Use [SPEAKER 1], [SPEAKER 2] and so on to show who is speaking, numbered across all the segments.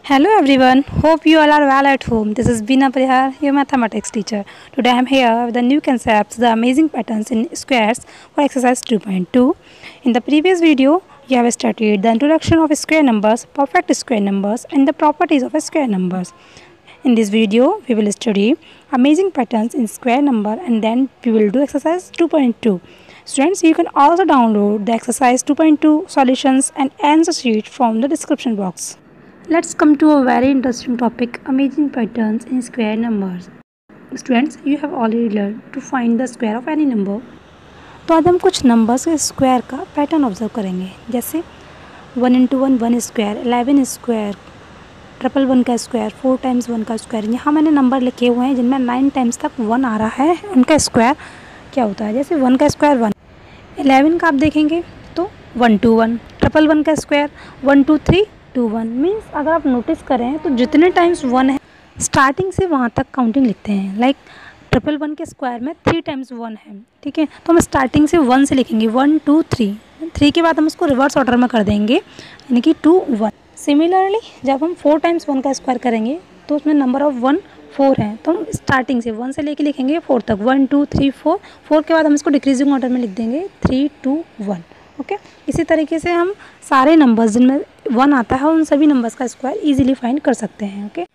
[SPEAKER 1] Hello everyone, hope you all are well at home. This is Bina Prihar, your mathematics teacher. Today I am here with the new concepts, the amazing patterns in squares for exercise 2.2. In the previous video, you have studied the introduction of square numbers, perfect square numbers and the properties of square numbers. In this video, we will study amazing patterns in square number and then we will do exercise 2.2. Students, you can also download the exercise 2.2 solutions and answer sheet from the description box. Let's come to a very interesting topic, amazing patterns in square numbers. Students, you have already learned to find the square of any number. तो आज हम कुछ numbers के square का pattern observe करेंगे, जैसे 1 into 1 1 square, 11 square, 1 का square, 4 times 1 का स्क्वायर। यहाँ मैंने नंबर लिखे हुए हैं जिनमें 9 टाइम्स तक 1 आ रहा है, उनका स्क्वायर क्या होता है। जैसे 1 का स्क्वायर 1, 11 का आप देखेंगे तो 1 2 1, 1 का स्क्वायर 1 2 3 2 1। मीन्स अगर आप नोटिस करें तो जितने टाइम्स 1 है स्टार्टिंग से वहाँ तक काउंटिंग लिखते हैं। लाइक 1 के स्क्वायर में 3 टाइम्स 1 है, ठीक है, तो हम स्टार्टिंग से 1 से लिखेंगे 1 2 3, 3 के बाद हम उसको रिवर्स ऑर्डर में कर देंगे, यानी कि 2 1। सिमिलरली जब हम 4 टाइम्स 1 का स्क्वायर करेंगे तो उसमें नंबर ऑफ 1 4 है, तो हम स्टार्टिंग से 1 से लेके लिखेंगे 4 तक, 1 2 3 4, 4 के बाद हम इसको डिक्रीजिंग ऑर्डर में लिख देंगे 3 2 1। ओके, इसी तरीके से हम सारे नंबर्स जिनमें 1 आता है उन सभी नंबर्स का स्क्वायर इजीली फाइंड कर सकते हैं। ओके,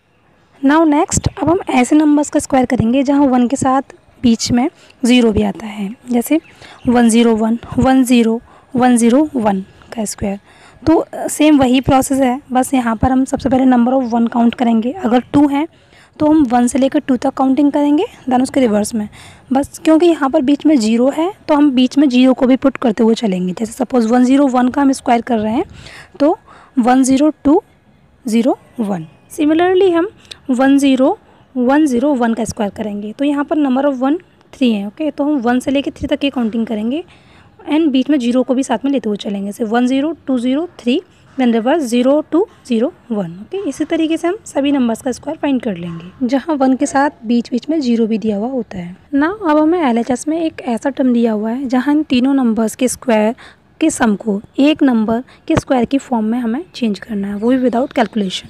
[SPEAKER 1] नाउ नेक्स्ट अब हम ऐसे नंबर्स का स्क्वायर करेंगे जहां 1 के साथ बीच में 0 भी आता है, जैसे 101 10 101 का स्क्वायर। तो सेम वही प्रोसेस है, बस यहाँ पर हम सबसे पहले नंबर ऑफ 1 काउंट करेंगे। अगर 2 है तो हम 1 से लेकर 2 तक काउंटिंग करेंगे, देन उसके रिवर्स में, बस क्योंकि यहाँ पर बीच में 0 है तो हम बीच में 0 को भी पुट करते हुए चलेंगे। जैसे सपोज़ 101 का हम स्क्वायर कर रहे हैं तो 10201। सिमिलरली हम 10101 का स्क्वायर करेंगे तो यहाँ पर नंबर ऑफ 1 3 है। ओके, तो हम 1 से लेकर 3 तक की काउंटिंग करेंगे एंड बीच में 0 को भी साथ में लेते हुए चलेंगे, जैसे 10203 देन रिवर्स 0201। ओके, इसी तरीके से हम सभी नंबर्स का स्क्वायर फाइंड कर लेंगे जहाँ 1 के साथ बीच बीच में 0 भी दिया हुआ होता है ना। अब हमें LHS में एक ऐसा टर्म दिया हुआ है जहाँ इन तीनों नंबर्स के स्क्वायर के सम को एक नंबर के स्क्वायर की फॉर्म में हमें चेंज करना है, वो भी विदाउट कैलकुलेशन।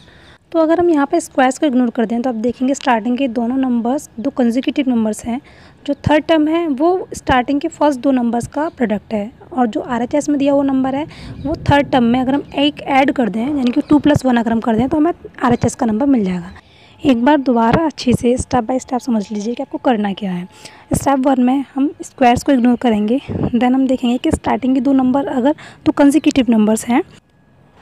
[SPEAKER 1] तो अगर हम यहाँ पे स्क्वायर्स को इग्नोर कर दें तो आप देखेंगे स्टार्टिंग के दोनों नंबर्स दो कंसेक्यूटिव नंबर्स हैं। जो थर्ड टर्म है वो स्टार्टिंग के फर्स्ट 2 नंबर्स का प्रोडक्ट है, और जो RHS में दिया हुआ नंबर है वो थर्ड टर्म में अगर हम एक ऐड कर दें, यानी कि 2 + 1 अगर हम कर दें तो हमें RHS का नंबर मिल जाएगा। एक बार दोबारा अच्छे से स्टेप बाय स्टेप समझ लीजिए कि आपको करना क्या है। स्टेप 1 में हम स्क्वायर्स को इग्नोर करेंगे, देन हम देखेंगे कि स्टार्टिंग के 2 नंबर अगर 2 कंसेक्यूटिव नंबर्स हैं।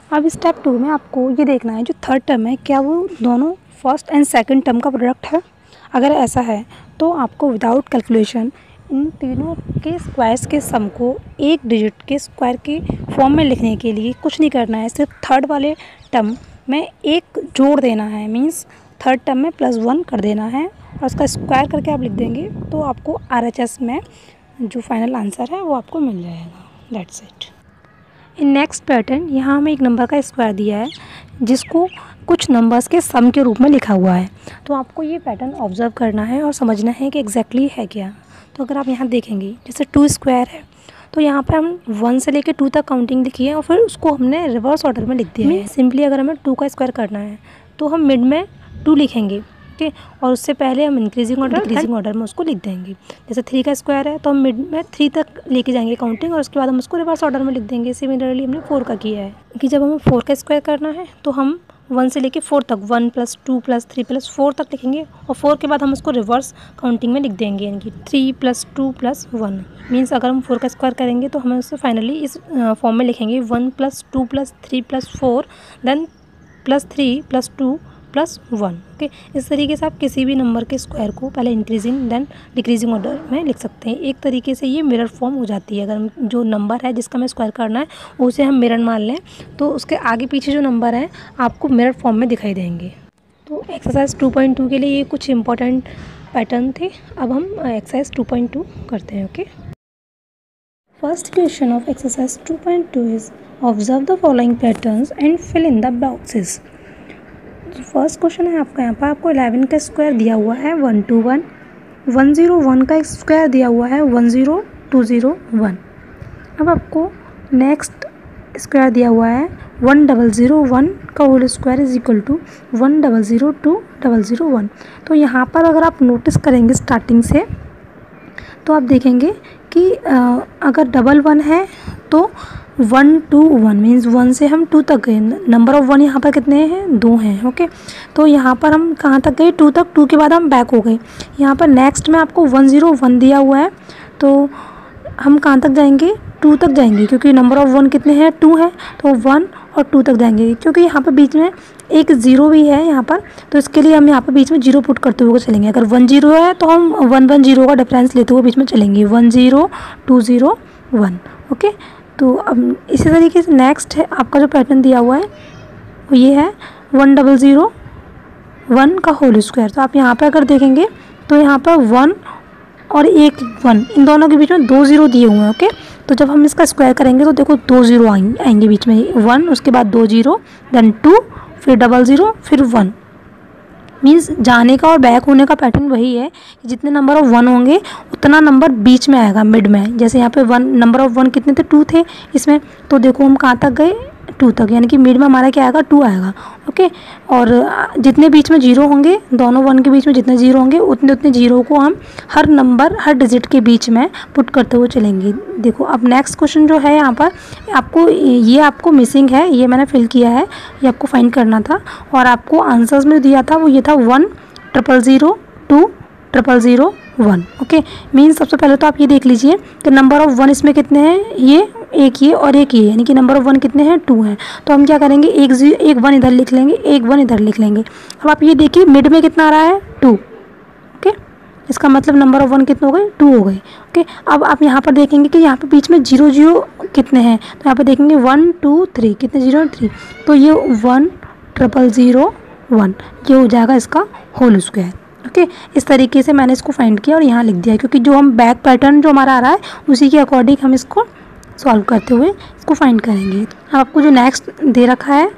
[SPEAKER 1] अब स्टेप 2 में आपको ये देखना है जो थर्ड टर्म है क्या वो दोनों फर्स्ट एंड सेकंड टर्म का प्रोडक्ट है। अगर ऐसा है तो आपको विदाउट कैलकुलेशन इन तीनों के स्क्वायर्स के सम को एक डिजिट के स्क्वायर के फॉर्म में लिखने के लिए कुछ नहीं करना है, सिर्फ थर्ड वाले टर्म में एक जोड़ देना है। मीन्स थर्ड टर्म में +1 कर देना है और उसका स्क्वायर करके आप लिख देंगे तो आपको RHS में जो फाइनल आंसर है वो आपको मिल जाएगा। That's it. In next pattern यहाँ हमें एक नंबर का स्क्वायर दिया है जिसको कुछ नंबर्स के सम के रूप में लिखा हुआ है, तो आपको ये पैटर्न ऑब्जर्व करना है और समझना है कि एग्जैक्टली है क्या। तो अगर आप यहाँ देखेंगे जैसे 2 स्क्वायर है तो यहाँ पर हम 1 से लेकर 2 तक काउंटिंग लिखी है और फिर उसको हमने रिवर्स ऑर्डर में लिख दिया है। सिंपली अगर हमें 2 का स्क्वायर करना है तो हम मिड में 2 लिखेंगे, ठीक है, और उससे पहले हम इंक्रीजिंग ऑर्डर डिक्रीजिंग ऑर्डर में उसको लिख देंगे। जैसे 3 का स्क्वायर है तो हम मिड में 3 तक लेके जाएंगे काउंटिंग और उसके बाद हम उसको रिवर्स ऑर्डर में लिख देंगे। सिमिलरली हमने 4 का किया है कि जब हमें 4 का स्क्वायर करना है तो हम 1 से लेके 4 तक 1 + 2 + 3 + 4 तक लिखेंगे और 4 के बाद हम उसको रिवर्स काउंटिंग में लिख देंगे, यानी कि 3 + 2 + 1। मीन्स अगर हम 4 का स्क्वायर करेंगे तो हमें उससे फाइनली इस फॉर्म में लिखेंगे 1 + 2 + 3 + 4 देन +3 + 2 + 1। ओके, इस तरीके से आप किसी भी नंबर के स्क्वायर को पहले इंक्रीजिंग देन डिक्रीजिंग ऑर्डर में लिख सकते हैं। एक तरीके से ये मिरर फॉर्म हो जाती है। अगर हम जो नंबर है जिसका हमें स्क्वायर करना है उसे हम मिरर मान लें तो उसके आगे पीछे जो नंबर है आपको मिरर फॉर्म में दिखाई देंगे। तो एक्सरसाइज 2.2 के लिए ये कुछ इंपॉर्टेंट पैटर्न थे। अब हम एक्सरसाइज 2.2 करते हैं। Okay, first question of exercise 2.2 is observe the following patterns and fill in the boxes. First question है आपका, यहाँ पर आपको 11 का स्क्वायर दिया हुआ है 121, 101 का स्क्वायर दिया हुआ है 10201। अब आपको नेक्स्ट स्क्वायर दिया हुआ है 1001 का whole square is equal to 10020001। तो यहाँ पर अगर आप नोटिस करेंगे स्टार्टिंग से तो आप देखेंगे कि अगर 11 है तो 1 2 1 मीन्स 1 से हम 2 तक गए। नंबर ऑफ 1 यहाँ पर कितने हैं, 2 हैं। ओके, तो यहाँ पर हम कहाँ तक गए, 2 तक। 2 के बाद हम बैक हो गए। यहाँ पर नेक्स्ट में आपको 101 दिया हुआ है, तो हम कहाँ तक जाएंगे, 2 तक जाएंगे, क्योंकि नंबर ऑफ 1 कितने हैं, 2 है, तो 1 और 2 तक जाएंगे। क्योंकि यहाँ पर बीच में एक 0 भी है यहाँ पर, तो इसके लिए हम यहाँ पर बीच में 0 पुट करते हुए चलेंगे। अगर 1 0 है तो हम 1 1 0 का डिफरेंस लेते हुए बीच में चलेंगे, 1 0 2 0 1। ओके, तो अब इसी तरीके से नेक्स्ट है आपका जो पैटर्न दिया हुआ है वो ये है 1001 का होल स्क्वायर। तो आप यहाँ पर अगर देखेंगे तो यहाँ पर 1 और एक 1, इन दोनों के बीच में 2 0 दिए हुए हैं। ओके, तो जब हम इसका स्क्वायर करेंगे तो देखो 2 0 आएंगे बीच में, 1 उसके बाद 2 0 देन 2 फिर 00 फिर 1। मीन्स जाने का और बैक होने का पैटर्न वही है कि जितने नंबर ऑफ 1 होंगे उतना नंबर बीच में आएगा, मिड में। जैसे यहाँ पे 1 नंबर ऑफ 1 कितने थे, 2 थे इसमें, तो देखो हम कहाँ तक गए, 2 तक, यानी कि मिड में हमारा क्या आएगा, 2 आएगा। ओके, और जितने बीच में 0 होंगे, दोनों 1 के बीच में जितने 0 होंगे उतने उतने 0 को हम हर नंबर हर डिजिट के बीच में पुट करते हुए चलेंगे। देखो अब नेक्स्ट क्वेश्चन जो है यहाँ पर आपको मिसिंग है, ये मैंने फिल किया है, ये आपको फाइंड करना था। और आपको आंसर्स में दिया था वो ये था 1 000 2 000 1। ओके, मीन्स सबसे पहले तो आप ये देख लीजिए कि नंबर ऑफ 1 इसमें कितने हैं, ये और एक ये, यानी कि नंबर ऑफ 1 कितने हैं, 2 हैं। तो हम क्या करेंगे, एक 1 इधर लिख लेंगे, एक 1 इधर लिख लेंगे। अब आप ये देखिए मिड में कितना आ रहा है, 2। ओके, इसका मतलब नंबर ऑफ 1 कितने हो गए, 2 हो गए। ओके, अब आप यहाँ पर देखेंगे कि यहाँ पे बीच में 0 0 कितने हैं, तो यहाँ पर देखेंगे 1 2 3 कितने 0 3, तो ये 1 000 1 ये हो जाएगा इसका होल स्क्वायर। ओके, इस तरीके से मैंने इसको फाइंड किया और यहाँ लिख दिया, क्योंकि जो हम बैक पैटर्न जो हमारा आ रहा है उसी के अकॉर्डिंग हम इसको सॉल्व करते हुए इसको फाइंड करेंगे। अब आपको जो नेक्स्ट दे रखा है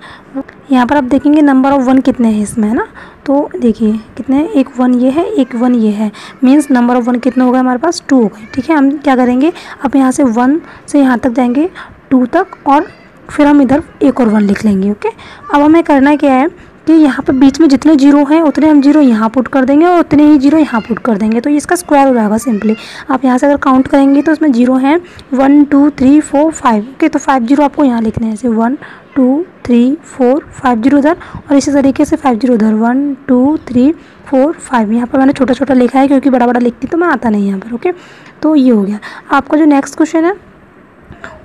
[SPEAKER 1] यहाँ पर आप देखेंगे नंबर ऑफ 1 कितने हैं इसमें, है ना। तो देखिए कितने हैं, एक 1 ये है, एक 1 ये है, मीन्स नंबर ऑफ 1 कितने हो गए हमारे पास, 2 हो गए। ठीक है, हम क्या करेंगे, अब यहाँ से 1 से यहाँ तक जाएंगे 2 तक, और फिर हम इधर एक और 1 लिख लेंगे। ओके, अब हमें करना क्या है कि यहाँ पर बीच में जितने 0 हैं उतने हम 0 यहाँ पुट कर देंगे और उतने ही 0 यहाँ पुट कर देंगे, तो इसका स्क्वायर हो जाएगा सिंपली। आप यहाँ से अगर काउंट करेंगे तो इसमें 0 हैं 1 2 3 4 5। ओके, तो 5 0 आपको यहाँ लिखने हैं, ऐसे 1 2 3 4 5 0 उधर, और इसी तरीके से 5 0 उधर, 1 2 3 4 5। यहाँ पर मैंने छोटा छोटा लिखा है क्योंकि बड़ा बड़ा लिखती तो मैं आता नहीं यहाँ पर। ओके, तो ये हो गया। आपका जो नेक्स्ट क्वेश्चन है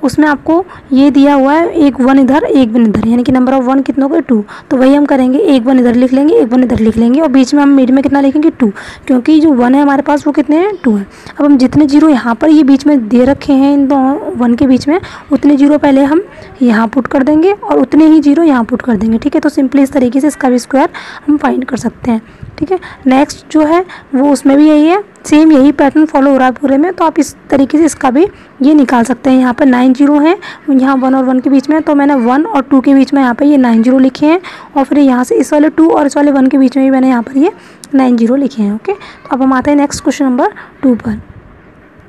[SPEAKER 1] उसमें आपको ये दिया हुआ है एक 1 इधर एक 1 इधर, यानी कि नंबर ऑफ 1 कितना हो गया, 2। तो वही हम करेंगे, एक 1 इधर लिख लेंगे, एक 1 इधर लिख लेंगे, और बीच में हम मिड में कितना लिखेंगे, 2, क्योंकि जो 1 है हमारे पास वो कितने हैं, 2 है। अब हम जितने 0 यहाँ पर ये बीच में दे रखे हैं इन दोनों 1 के बीच में, उतने 0 पहले हम यहाँ पुट कर देंगे और उतने ही 0 यहाँ पुट कर देंगे। ठीक है, तो सिंपली इस तरीके से इसका भी स्क्वायर हम फाइंड कर सकते हैं। ठीक है, नेक्स्ट जो है वो उसमें भी यही है, सेम यही पैटर्न फॉलो हो रहा है पूरे में, तो आप इस तरीके से इसका भी ये निकाल सकते हैं। यहाँ पर 9 0 हैं, यहाँ 1 और 1 के बीच में, तो मैंने 1 और 2 के बीच में यहाँ पर ये 9 0 लिखे हैं, और फिर यहाँ से इस वाले 2 और इस वाले 1 के बीच में भी मैंने यहाँ पर ये 9 0 लिखे हैं। ओके, तो अब हम आते हैं नेक्स्ट क्वेश्चन नंबर 2 पर।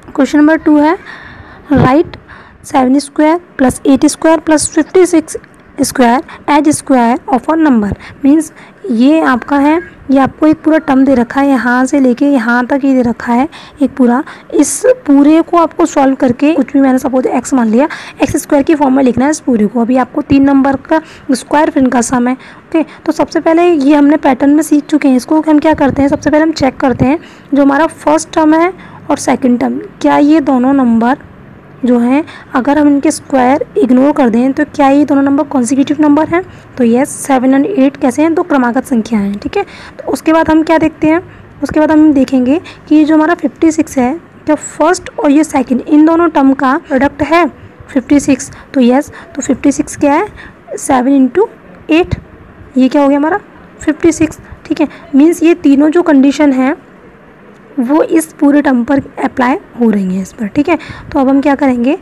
[SPEAKER 1] क्वेश्चन नंबर 2 है right 7 square plus 8 square plus 56 square as square of a number. Means ये आपका है, ये आपको एक पूरा टर्म दे रखा है, यहाँ से लेके यहाँ तक ये दे रखा है एक पूरा। इस पूरे को आपको सॉल्व करके, कुछ भी मैंने सपोज x मान लिया, x स्क्वायर की फॉर्म में लिखना है इस पूरे को। अभी आपको 3 नंबर का स्क्वायर फिर इनका सम है। ओके, तो सबसे पहले ये हमने पैटर्न में सीख चुके हैं, इसको हम क्या करते हैं, सबसे पहले हम चेक करते हैं जो हमारा फर्स्ट टर्म है और सेकेंड टर्म, क्या ये दोनों नंबर जो हैं अगर हम इनके स्क्वायर इग्नोर कर दें तो क्या ये दोनों नंबर कॉन्सिक्यूटिव नंबर हैं। तो यस, 7 और 8 कैसे हैं, 2 क्रमागत संख्या हैं। ठीक है, तो उसके बाद हम क्या देखते हैं, उसके बाद हम देखेंगे कि ये जो हमारा 56 है, क्या फर्स्ट और ये सेकंड इन दोनों टर्म का प्रोडक्ट है 56। तो यस, तो 56 क्या है, 7 × 8, ये क्या हो गया हमारा 56। ठीक है, मीन्स ये तीनों जो कंडीशन है वो इस पूरे टर्म पर अप्लाई हो रही है इस पर। ठीक है, तो अब हम क्या करेंगे,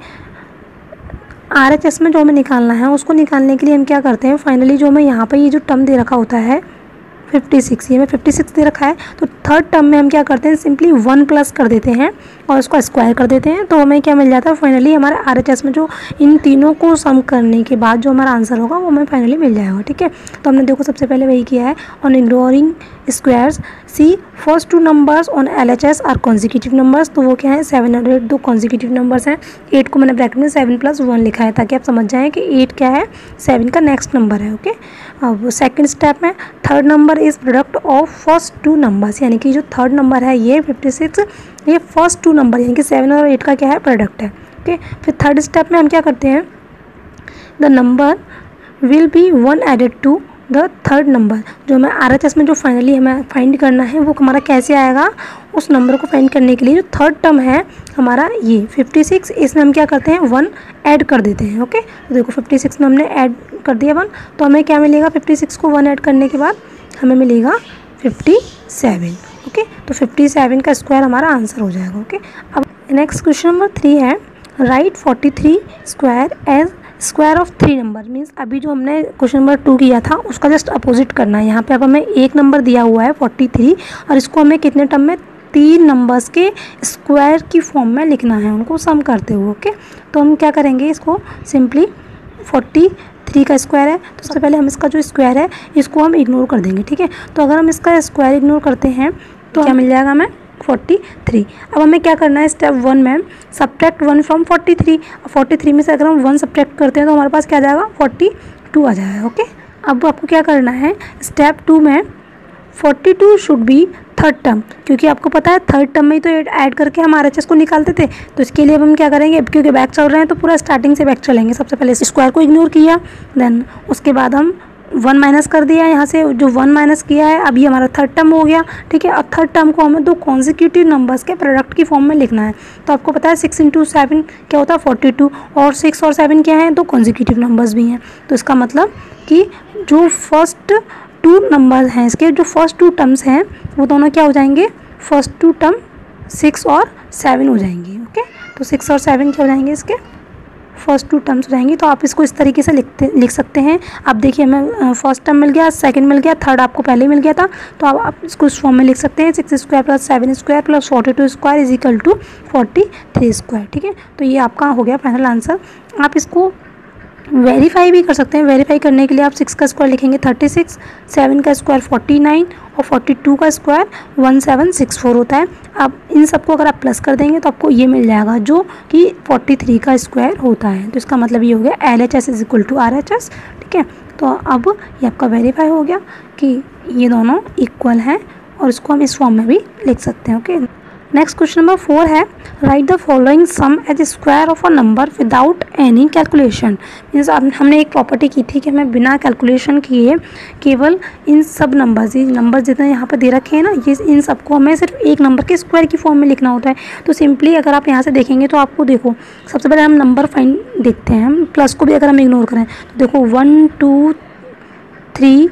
[SPEAKER 1] RHS में जो हमें निकालना है उसको निकालने के लिए हम क्या करते हैं, फाइनली जो हमें यहाँ पर ये जो टर्म दे रखा होता है 56, ये में 56 दे रखा है। तो थर्ड टर्म में हम क्या करते हैं, सिंपली 1 प्लस कर देते हैं और उसको स्क्वायर कर देते हैं, तो हमें क्या मिल जाता है फाइनली हमारे RHS में जो इन तीनों को सम करने के बाद जो हमारा आंसर होगा वो हमें फाइनली मिल जाएगा। ठीक है, तो हमने देखो सबसे पहले वही किया है, on ignoring squares see first 2 numbers on LHS are consecutive numbers. तो वो क्या है 7 और 8 दो कॉन्जिक्यूटिव नंबर्स हैं। 8 को मैंने ब्रैकेट में 7 + 1 लिखा है ताकि आप समझ जाएं कि 8 क्या है, 7 का नेक्स्ट नंबर है। ओके, अब सेकंड स्टेप में third number is product of first 2 numbers, यानी कि जो थर्ड नंबर है ये 56, ये फर्स्ट 2 नंबर यानी कि 7 और 8 का क्या है, प्रोडक्ट है। ओके, फिर थर्ड स्टेप में हम क्या करते हैं, the number will be 1 added to the third number. जो हमें RHS में जो फाइनली हमें फाइंड करना है वो हमारा कैसे आएगा, उस नंबर को फाइंड करने के लिए जो थर्ड टर्म है हमारा ये 56, इसमें हम क्या करते हैं 1 ऐड कर देते हैं। ओके, तो देखो 56 में हमने ऐड कर दिया 1, तो हमें क्या मिलेगा, 56 को 1 ऐड करने के बाद हमें मिलेगा 57। ओके, तो 57 का स्क्वायर हमारा आंसर हो जाएगा। ओके, अब नेक्स्ट क्वेश्चन नंबर 3 है, right 43 square as square of 3 number. Means अभी जो हमने क्वेश्चन नंबर 2 किया था उसका जस्ट अपोजिट करना है। यहाँ पे अब हमें एक नंबर दिया हुआ है 43 और इसको हमें कितने टर्म में, 3 नंबर्स के स्क्वायर की फॉर्म में लिखना है, उनको सम करते हुए। ओके, तो हम क्या करेंगे, इसको सिंपली 43 का स्क्वायर है, तो सबसे पहले हम इसका जो स्क्वायर है इसको हम इग्नोर कर देंगे। ठीक है, तो अगर हम इसका स्क्वायर इग्नोर करते हैं तो क्या मिल जाएगा हमें 43। अब हमें क्या करना है, स्टेप 1 में सब्ट्रैक्ट 1 फ्रॉम 43। 43 में से अगर हम 1 सब्ट्रैक्ट करते हैं तो हमारे पास क्या आ जाएगा, 42 आ जाएगा। ओके, अब आपको क्या करना है, स्टेप 2 में 42 शुड बी थर्ड टर्म, क्योंकि आपको पता है थर्ड टर्म में ही तो ऐड करके हम RHS को निकालते थे। तो इसके लिए अब हम क्या करेंगे, अब क्योंकि बैक चल रहे हैं तो पूरा स्टार्टिंग से बैक चलेंगे। सबसे पहले स्क्वायर को इग्नोर किया, देन उसके बाद हम 1 माइनस कर दिया, यहाँ से जो 1 माइनस किया है अभी हमारा थर्ड टर्म हो गया। ठीक है, और थर्ड टर्म को हमें 2 कॉन्जिक्यूटिव नंबर्स के प्रोडक्ट की फॉर्म में लिखना है। तो आपको पता है 6 × 7 क्या होता है 42, और 6 और 7 क्या हैं, 2 कॉन्जिक्यूटिव नंबर्स भी हैं। तो इसका मतलब कि जो फर्स्ट 2 नंबर हैं, इसके जो फर्स्ट 2 टर्म्स हैं वो दोनों क्या हो जाएंगे, फर्स्ट 2 टर्म 6 और 7 हो जाएंगे। ओके, तो 6 और 7 क्या हो जाएंगे, इसके फर्स्ट 2 टर्म्स हो जाएंगी। तो आप इसको इस तरीके से लिख सकते हैं। अब देखिए हमें फर्स्ट टर्म मिल गया, सेकंड मिल गया, थर्ड आपको पहले मिल गया था, तो आप इसको इस फॉर्म में लिख सकते हैं 6 स्क्वायर + 7 स्क्वायर + 42 स्क्वायर = 43 स्क्वायर। ठीक है, तो ये आपका हो गया फाइनल आंसर। आप इसको वेरीफाई भी कर सकते हैं। वेरीफाई करने के लिए आप 6 का स्क्वायर लिखेंगे 36, 7 का स्क्वायर 49 और 42 का स्क्वायर 1764 होता है। अब इन सबको अगर आप प्लस कर देंगे तो आपको ये मिल जाएगा जो कि 43 का स्क्वायर होता है। तो इसका मतलब ये हो गया LHS = RHS। ठीक है, तो अब ये आपका वेरीफाई हो गया कि ये दोनों इक्वल हैं और इसको हम इस फॉर्म में भी लिख सकते हैं। ओके, नेक्स्ट क्वेश्चन नंबर 4 है, right the following sum as square of a number without any calculation. Means हमने एक प्रॉपर्टी की थी कि हमें बिना कैलकुलेशन किए केवल इन सब नंबर्स, ये नंबर जितने यहाँ पर दे रखे हैं ना, ये इन सबको हमें सिर्फ एक नंबर के स्क्वायर की फॉर्म में लिखना होता है। तो सिंपली अगर आप यहाँ से देखेंगे तो आपको देखो सबसे पहले हम नंबर फाइंड देखते हैं, हम प्लस को भी अगर हम इग्नोर करें तो देखो 1 2 3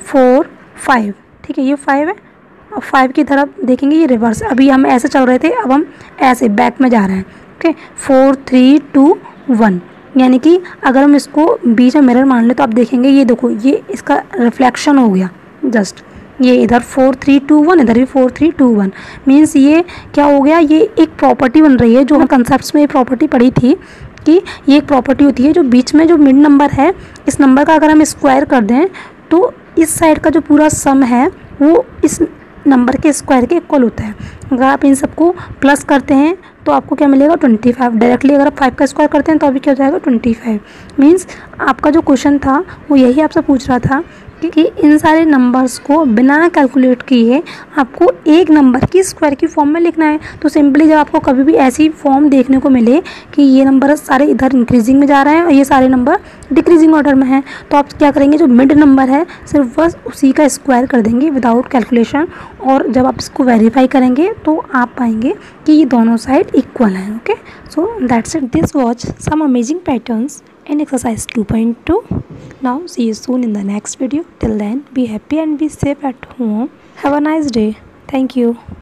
[SPEAKER 1] 4 5। ठीक है, ये 5 है, और 5 की तरफ देखेंगे ये रिवर्स, अभी हम ऐसे चल रहे थे, अब हम ऐसे बैक में जा रहे हैं। ओके, 4 3 2 1, यानी कि अगर हम इसको बीच में मिरर मान ले तो आप देखेंगे ये देखो ये इसका रिफ्लेक्शन हो गया। जस्ट ये इधर 4 3 2 1, इधर भी 4 3 2 1। मीन्स ये क्या हो गया, ये एक प्रॉपर्टी बन रही है जो हम कंसेप्ट में ये प्रॉपर्टी पढ़ी थी कि ये एक प्रॉपर्टी होती है जो बीच में जो मिड नंबर है, इस नंबर का अगर हम स्क्वायर कर दें तो इस साइड का जो पूरा सम है वो इस नंबर के स्क्वायर के इक्वल होता है। अगर आप इन सबको प्लस करते हैं तो आपको क्या मिलेगा 25। डायरेक्टली अगर आप 5 का स्क्वायर करते हैं तो अभी क्या हो जाएगा 25। मीन्स आपका जो क्वेश्चन था वो यही आपसे पूछ रहा था कि इन सारे नंबर्स को बिना कैलकुलेट किए आपको एक नंबर की स्क्वायर की फॉर्म में लिखना है। तो सिंपली जब आपको कभी भी ऐसी फॉर्म देखने को मिले कि ये नंबर सारे इधर इंक्रीजिंग में जा रहे हैं और ये सारे नंबर डिक्रीजिंग ऑर्डर में हैं, तो आप क्या करेंगे, जो मिड नंबर है सिर्फ बस उसी का स्क्वायर कर देंगे विदाउट कैलकुलेशन। और जब आप इसको वेरीफाई करेंगे तो आप पाएंगे कि ये दोनों साइड इक्वल हैं। Okay, so that's it. This watch some amazing patterns in exercise 2.2. Now see you soon in the next video. Till then, be happy and be safe at home. Have a nice day. Thank you.